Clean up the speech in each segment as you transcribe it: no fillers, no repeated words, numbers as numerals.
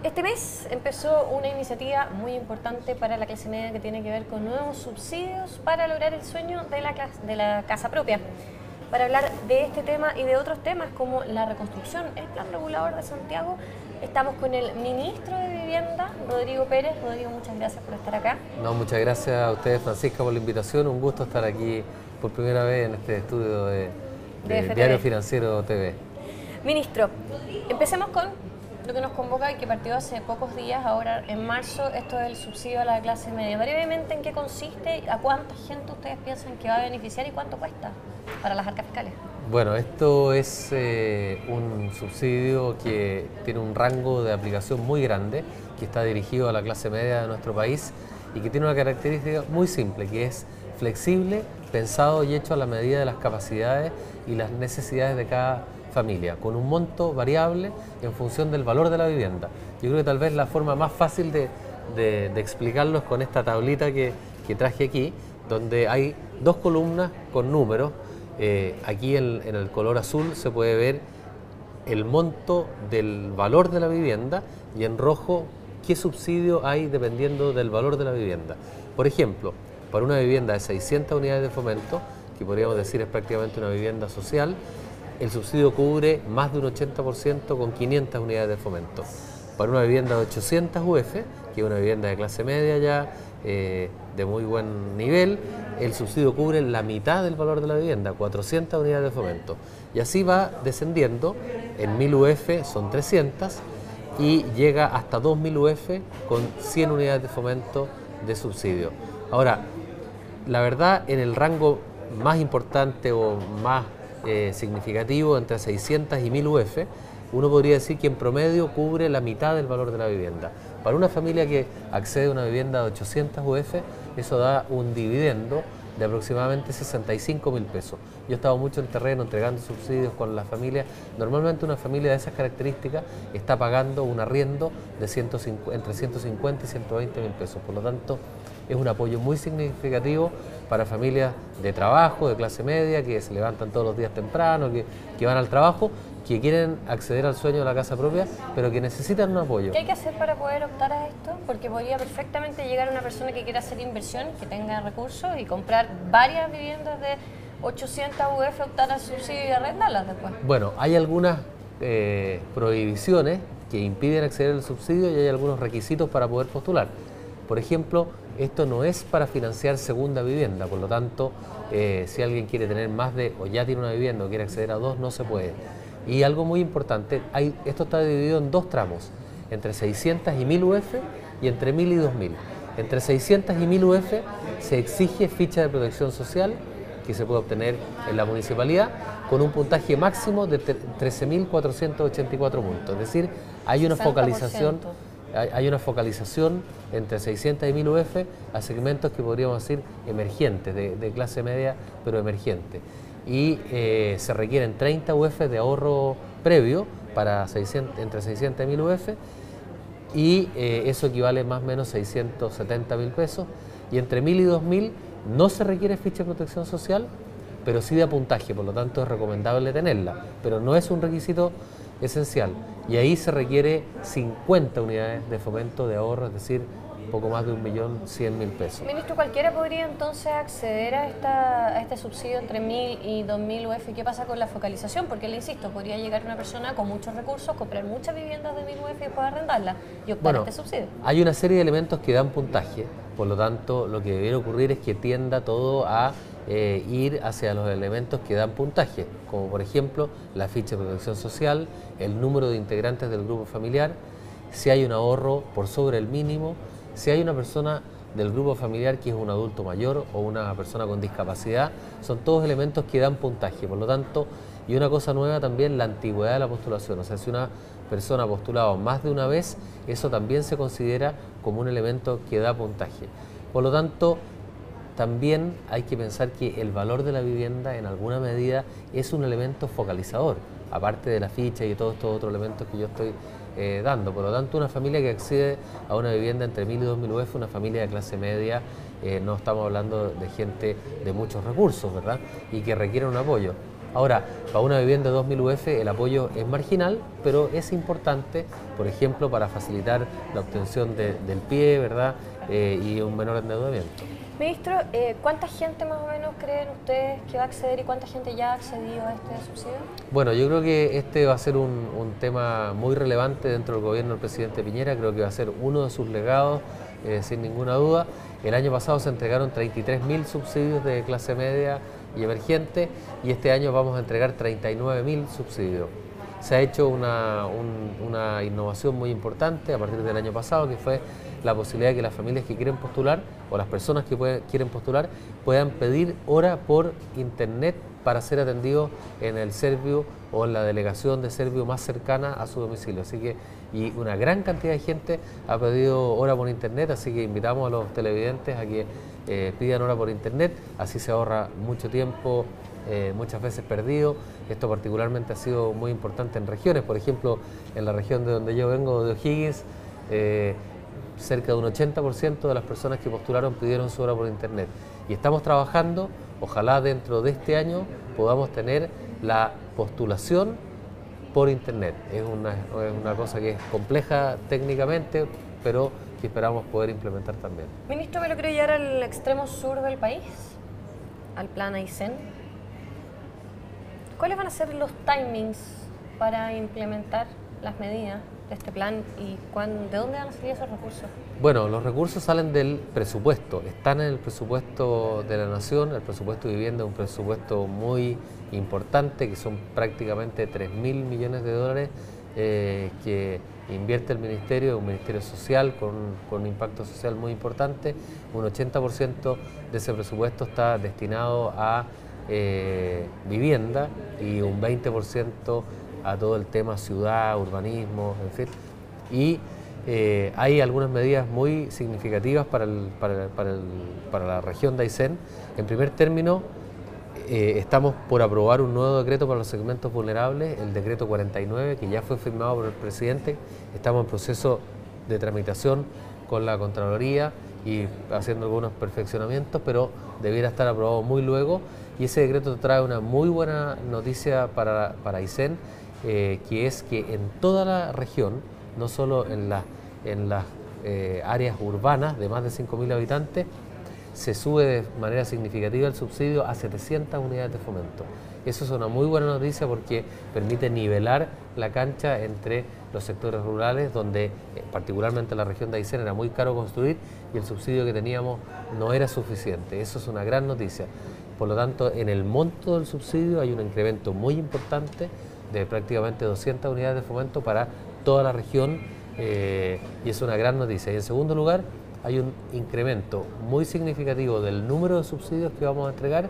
Este mes empezó una iniciativa muy importante para la clase media que tiene que ver con nuevos subsidios para lograr el sueño de la casa propia. Para hablar de este tema y de otros temas como la reconstrucción, el plan regulador de Santiago, estamos con el ministro de Vivienda, Rodrigo Pérez. Rodrigo, muchas gracias por estar acá. No, muchas gracias a ustedes, Francisca, por la invitación. Un gusto estar aquí por primera vez en este estudio de Diario Financiero TV. Ministro, empecemos con lo que nos convoca y que partió hace pocos días, ahora en marzo, esto del subsidio a la clase media. Brevemente, ¿en qué consiste? ¿A cuánta gente ustedes piensan que va a beneficiar y cuánto cuesta para las arcas fiscales? Bueno, esto es un subsidio que tiene un rango de aplicación muy grande, que está dirigido a la clase media de nuestro país y que tiene una característica muy simple, que es flexible, pensado y hecho a la medida de las capacidades y las necesidades de cada familia, con un monto variable en función del valor de la vivienda. Yo creo que tal vez la forma más fácil de explicarlo es con esta tablita que traje aquí, donde hay dos columnas con números. Aquí en el color azul se puede ver el monto del valor de la vivienda y en rojo qué subsidio hay dependiendo del valor de la vivienda. Por ejemplo, para una vivienda de 600 unidades de fomento, que podríamos decir es prácticamente una vivienda social, el subsidio cubre más de un 80% con 500 unidades de fomento. Para una vivienda de 800 UF, que es una vivienda de clase media ya, de muy buen nivel, el subsidio cubre la mitad del valor de la vivienda, 400 unidades de fomento. Y así va descendiendo, en 1000 UF son 300 y llega hasta 2000 UF con 100 unidades de fomento de subsidio. Ahora, la verdad, en el rango más importante o más significativo, entre 600 y 1000 UF, uno podría decir que en promedio cubre la mitad del valor de la vivienda. Para una familia que accede a una vivienda de 800 UF, eso da un dividendo de aproximadamente 65.000 pesos. Yo he estado mucho en terreno entregando subsidios con las familias. Normalmente una familia de esas características está pagando un arriendo de entre 150 y 120.000 pesos. Por lo tanto, es un apoyo muy significativo para familias de trabajo, de clase media, que se levantan todos los días temprano, que van al trabajo, que quieren acceder al sueño de la casa propia, pero que necesitan un apoyo. ¿Qué hay que hacer para poder optar a esto? Porque podría perfectamente llegar una persona que quiera hacer inversión, que tenga recursos y comprar varias viviendas de 800 UF, optar al subsidio y arrendarlas después. Bueno, hay algunas prohibiciones que impiden acceder al subsidio y hay algunos requisitos para poder postular. Por ejemplo, esto no es para financiar segunda vivienda, por lo tanto, si alguien quiere tener más de, o ya tiene una vivienda o quiere acceder a dos, no se puede. Y algo muy importante, esto está dividido en dos tramos, entre 600 y 1000 UF y entre 1000 y 2000. Entre 600 y 1000 UF se exige ficha de protección social que se puede obtener en la municipalidad con un puntaje máximo de 13.484 puntos. Es decir, hay una 60%. focalización entre 600 y 1000 UF a segmentos que podríamos decir emergentes, de clase media, pero emergente. Y se requieren 30 UF de ahorro previo para entre 600 y 1000 UF y eso equivale más o menos a 670.000 pesos. Y entre 1000 y 2000 no se requiere ficha de protección social, pero sí de puntaje, por lo tanto es recomendable tenerla, pero no es un requisito esencial. Y ahí se requiere 50 unidades de fomento de ahorro, es decir, poco más de 1.100.000 pesos. Ministro, ¿cualquiera podría entonces acceder a este subsidio entre 1000 y 2000 UF? ¿Qué pasa con la focalización? Porque le insisto, podría llegar una persona con muchos recursos, comprar muchas viviendas de 1000 UF y después arrendarlas y optar a este subsidio. Hay una serie de elementos que dan puntaje, por lo tanto, lo que debería ocurrir es que tienda todo a ir hacia los elementos que dan puntaje, como por ejemplo la ficha de protección social, el número de integrantes del grupo familiar, si hay un ahorro por sobre el mínimo, si hay una persona del grupo familiar que es un adulto mayor o una persona con discapacidad, son todos elementos que dan puntaje. Por lo tanto, y una cosa nueva también, la antigüedad de la postulación. O sea, si una persona ha postulado más de una vez, eso también se considera como un elemento que da puntaje. Por lo tanto, también hay que pensar que el valor de la vivienda en alguna medida es un elemento focalizador, aparte de la ficha y todos estos otros elementos que yo estoy dando. Por lo tanto, una familia que accede a una vivienda entre 1.000 y 2.000 UF, una familia de clase media, no estamos hablando de gente de muchos recursos, ¿verdad? Y que requiere un apoyo. Ahora, para una vivienda de 2.000 UF el apoyo es marginal, pero es importante, por ejemplo, para facilitar la obtención del pie, ¿verdad? Y un menor endeudamiento. Ministro, ¿cuánta gente más o menos creen ustedes que va a acceder y cuánta gente ya ha accedido a este subsidio? Bueno, yo creo que este va a ser un tema muy relevante dentro del gobierno del presidente Piñera, creo que va a ser uno de sus legados, sin ninguna duda. El año pasado se entregaron 33.000 subsidios de clase media y emergente y este año vamos a entregar 39.000 subsidios. Se ha hecho una innovación muy importante a partir del año pasado, que fue la posibilidad de que las familias que quieren postular o las personas que quieren postular puedan pedir hora por internet para ser atendidos en el Serviu o en la delegación de Serviu más cercana a su domicilio. Así que, y una gran cantidad de gente ha pedido hora por internet, así que invitamos a los televidentes a que pidan hora por internet, así se ahorra mucho tiempo, muchas veces perdido. Esto particularmente ha sido muy importante en regiones, por ejemplo, en la región de donde yo vengo, de O'Higgins, cerca de un 80% de las personas que postularon pidieron su hora por internet. Y estamos trabajando, ojalá dentro de este año podamos tener la postulación por internet. Es una cosa que es compleja técnicamente, pero que esperamos poder implementar también. Ministro, ¿me lo quiero llevar al extremo sur del país? Al plan Aysén. ¿Cuáles van a ser los timings para implementar las medidas de este plan y de dónde van a salir esos recursos? Bueno, los recursos salen del presupuesto, están en el presupuesto de la Nación. El presupuesto de vivienda es un presupuesto muy importante, que son prácticamente 3.000 millones de dólares que invierte el Ministerio, es un ministerio social con un impacto social muy importante. Un 80% de ese presupuesto está destinado a vivienda y un 20% a todo el tema ciudad, urbanismo, en fin. Y hay algunas medidas muy significativas para la región de Aysén. En primer término, estamos por aprobar un nuevo decreto para los segmentos vulnerables, el decreto 49, que ya fue firmado por el presidente. Estamos en proceso de tramitación con la Contraloría y haciendo algunos perfeccionamientos, pero debiera estar aprobado muy luego. Y ese decreto trae una muy buena noticia para Aysén, que es que en toda la región, no solo en las áreas urbanas de más de 5.000 habitantes, se sube de manera significativa el subsidio a 700 unidades de fomento. Eso es una muy buena noticia porque permite nivelar la cancha entre los sectores rurales, donde particularmente en la región de Aysén era muy caro construir y el subsidio que teníamos no era suficiente. Eso es una gran noticia. Por lo tanto, en el monto del subsidio hay un incremento muy importante de prácticamente 200 unidades de fomento para toda la región y es una gran noticia. Y en segundo lugar, hay un incremento muy significativo del número de subsidios que vamos a entregar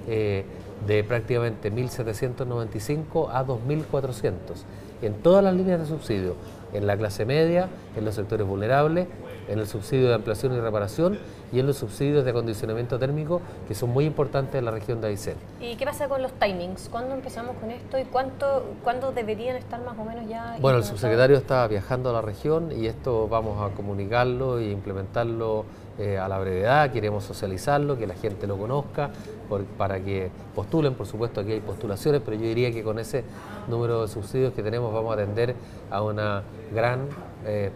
de prácticamente 1.795 a 2.400 en todas las líneas de subsidio, en la clase media, en los sectores vulnerables, en el subsidio de ampliación y reparación y en los subsidios de acondicionamiento térmico, que son muy importantes en la región de Aysén. ¿Y qué pasa con los timings? ¿Cuándo empezamos con esto y cuándo deberían estar más o menos ya? Bueno, el subsecretario está viajando a la región y esto vamos a comunicarlo e implementarlo a la brevedad. Queremos socializarlo, que la gente lo conozca, para que postulen. Por supuesto, aquí hay postulaciones, pero yo diría que con ese número de subsidios que tenemos vamos a atender a una gran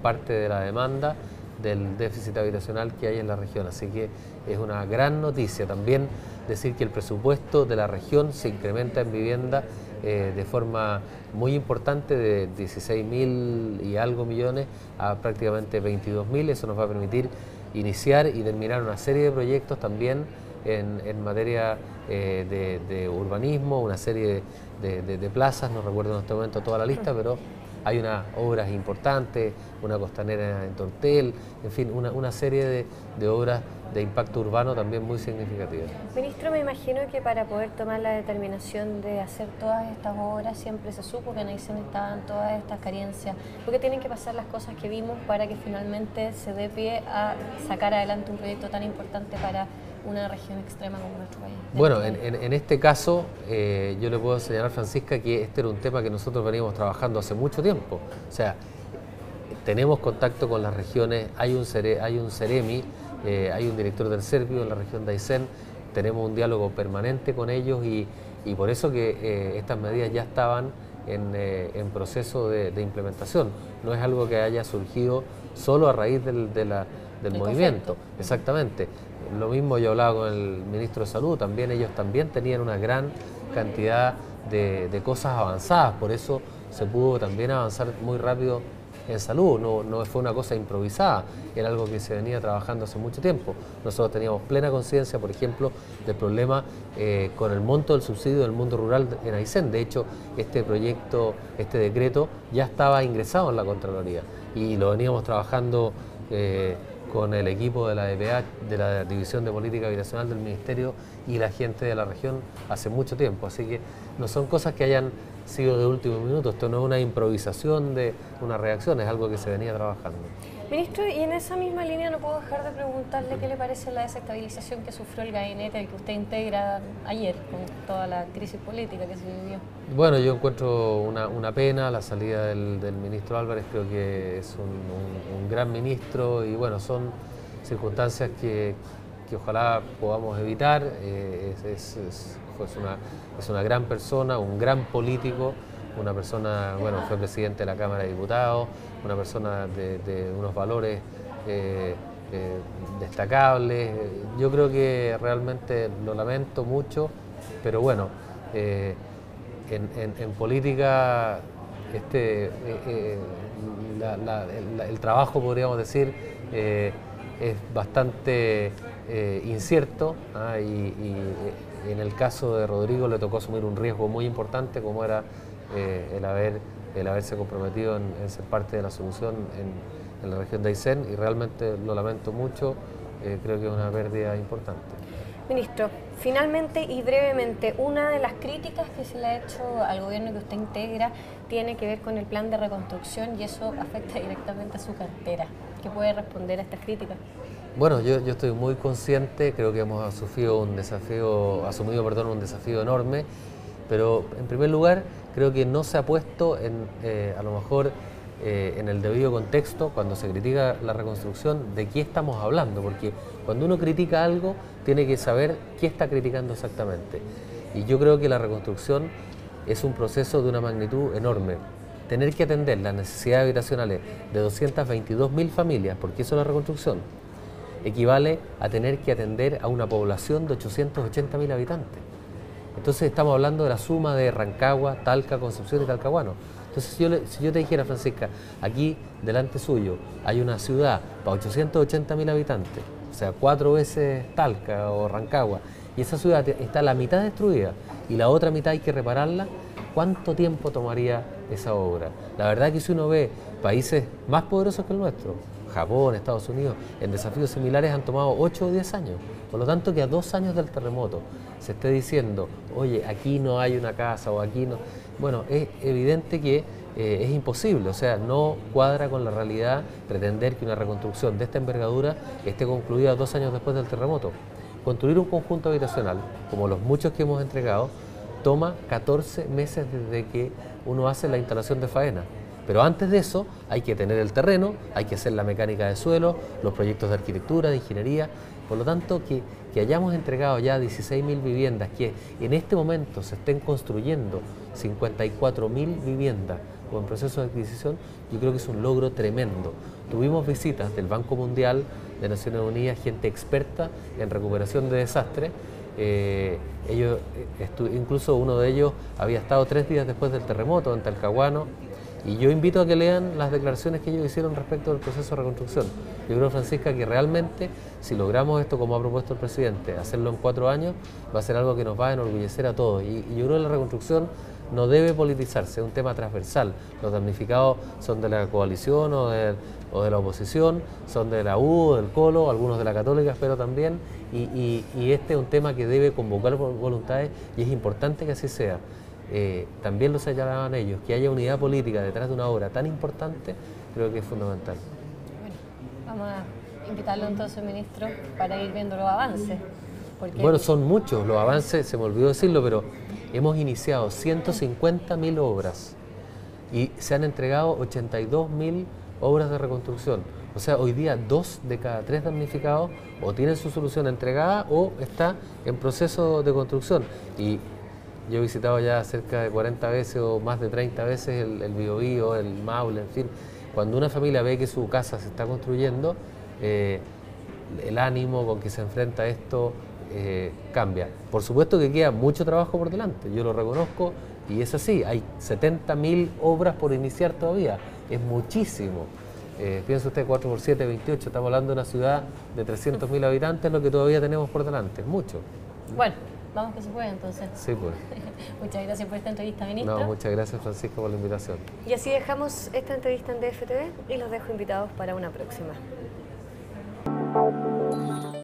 parte de la demanda del déficit habitacional que hay en la región, así que es una gran noticia. También decir que el presupuesto de la región se incrementa en vivienda de forma muy importante, de 16.000 y algo millones a prácticamente 22.000. Eso nos va a permitir iniciar y terminar una serie de proyectos también en materia de urbanismo, una serie de plazas, no recuerdo en este momento toda la lista, pero hay unas obras importantes, una costanera en Tortel, en fin, una serie de obras de impacto urbano también muy significativas. Ministro, me imagino que para poder tomar la determinación de hacer todas estas obras siempre se supo que en Aysén estaban todas estas carencias, porque tienen que pasar las cosas que vimos para que finalmente se dé pie a sacar adelante un proyecto tan importante para una región extrema como nuestro país. Bueno, en este caso yo le puedo señalar, Francisca, que este era un tema que nosotros veníamos trabajando hace mucho tiempo. O sea, tenemos contacto con las regiones, hay un Ceremi, hay un director del Servio en la región de Aysén, tenemos un diálogo permanente con ellos y por eso que estas medidas ya estaban en proceso de implementación. No es algo que haya surgido solo a raíz del movimiento. Exactamente. Lo mismo yo hablaba con el ministro de Salud, también ellos también tenían una gran cantidad de cosas avanzadas, por eso se pudo también avanzar muy rápido en salud, no fue una cosa improvisada, era algo que se venía trabajando hace mucho tiempo. Nosotros teníamos plena conciencia, por ejemplo, del problema con el monto del subsidio del mundo rural en Aysén. De hecho, este proyecto, este decreto, ya estaba ingresado en la Contraloría y lo veníamos trabajando con el equipo de la DPH, de la División de Política Habitacional del Ministerio y la gente de la región hace mucho tiempo. Así que no son cosas que hayan sido de último minuto, esto no es una improvisación de una reacción, es algo que se venía trabajando. Ministro, y en esa misma línea no puedo dejar de preguntarle qué le parece la desestabilización que sufrió el gabinete que usted integra ayer con toda la crisis política que se vivió. Bueno, yo encuentro una pena la salida del ministro Álvarez, creo que es un gran ministro y bueno, son circunstancias que ojalá podamos evitar. Es una gran persona, un gran político, una persona, bueno, fue presidente de la Cámara de Diputados, una persona de unos valores destacables. Yo creo que realmente lo lamento mucho, pero bueno, en política el trabajo, podríamos decir, es bastante incierto, y en el caso de Rodrigo le tocó asumir un riesgo muy importante como era el haberse comprometido en ser parte de la solución en la región de Aysén y realmente lo lamento mucho, creo que es una pérdida importante. Ministro, finalmente y brevemente, una de las críticas que se le ha hecho al gobierno que usted integra tiene que ver con el plan de reconstrucción y eso afecta directamente a su cartera. ¿Qué puede responder a estas críticas? Bueno, yo estoy muy consciente, creo que hemos asumido un desafío enorme, pero en primer lugar creo que no se ha puesto a lo mejor en el debido contexto cuando se critica la reconstrucción de qué estamos hablando, porque cuando uno critica algo tiene que saber qué está criticando exactamente. Y yo creo que la reconstrucción es un proceso de una magnitud enorme. Tener que atender las necesidades habitacionales de 222.000 familias, porque eso es la reconstrucción, equivale a tener que atender a una población de 880.000 habitantes. Entonces estamos hablando de la suma de Rancagua, Talca, Concepción y Talcahuano. Entonces si yo te dijera, Francisca, aquí delante suyo hay una ciudad para 880.000 habitantes, o sea, 4 veces Talca o Rancagua, y esa ciudad está la mitad destruida y la otra mitad hay que repararla, ¿cuánto tiempo tomaría esa obra? La verdad que si uno ve países más poderosos que el nuestro, Japón, Estados Unidos, en desafíos similares han tomado 8 o 10 años. Por lo tanto, que a 2 años del terremoto se esté diciendo, oye, aquí no hay una casa o aquí no... Bueno, es evidente que es imposible, o sea, no cuadra con la realidad pretender que una reconstrucción de esta envergadura esté concluida 2 años después del terremoto. Construir un conjunto habitacional, como los muchos que hemos entregado, toma 14 meses desde que uno hace la instalación de faena. Pero antes de eso hay que tener el terreno, hay que hacer la mecánica de suelo, los proyectos de arquitectura, de ingeniería. Por lo tanto, que hayamos entregado ya 16.000 viviendas, que en este momento se estén construyendo 54.000 viviendas o en proceso de adquisición, yo creo que es un logro tremendo. Tuvimos visitas del Banco Mundial, de Naciones Unidas, gente experta en recuperación de desastres. Incluso uno de ellos había estado 3 días después del terremoto en Talcahuano. Y yo invito a que lean las declaraciones que ellos hicieron respecto del proceso de reconstrucción. Yo creo, Francisca, que realmente, si logramos esto como ha propuesto el presidente, hacerlo en 4 años, va a ser algo que nos va a enorgullecer a todos. Y yo creo que la reconstrucción no debe politizarse, es un tema transversal. Los damnificados son de la coalición o de la oposición, son de la U, del Colo, algunos de la Católica, espero también. Y este es un tema que debe convocar voluntades y es importante que así sea. También lo señalaban ellos, que haya unidad política detrás de una obra tan importante, creo que es fundamental. Bueno, vamos a invitarlo entonces, ministro, para ir viendo los avances. Bueno, son muchos los avances, se me olvidó decirlo, pero hemos iniciado 150.000 obras y se han entregado 82.000 obras de reconstrucción. O sea, hoy día 2 de cada 3 damnificados o tienen su solución entregada o está en proceso de construcción. Y yo he visitado ya cerca de 40 veces o más de 30 veces el Biobío, el Maule, en fin. Cuando una familia ve que su casa se está construyendo, el ánimo con que se enfrenta a esto cambia. Por supuesto que queda mucho trabajo por delante, yo lo reconozco y es así, hay 70.000 obras por iniciar todavía, es muchísimo. Piensa usted 4 por 7, 28, estamos hablando de una ciudad de 300.000 habitantes, lo que todavía tenemos por delante, es mucho. Bueno, vamos que se puede entonces. Sí, pues. Muchas gracias por esta entrevista, ministro. No, muchas gracias, Francisco, por la invitación. Y así dejamos esta entrevista en DF TV y los dejo invitados para una próxima.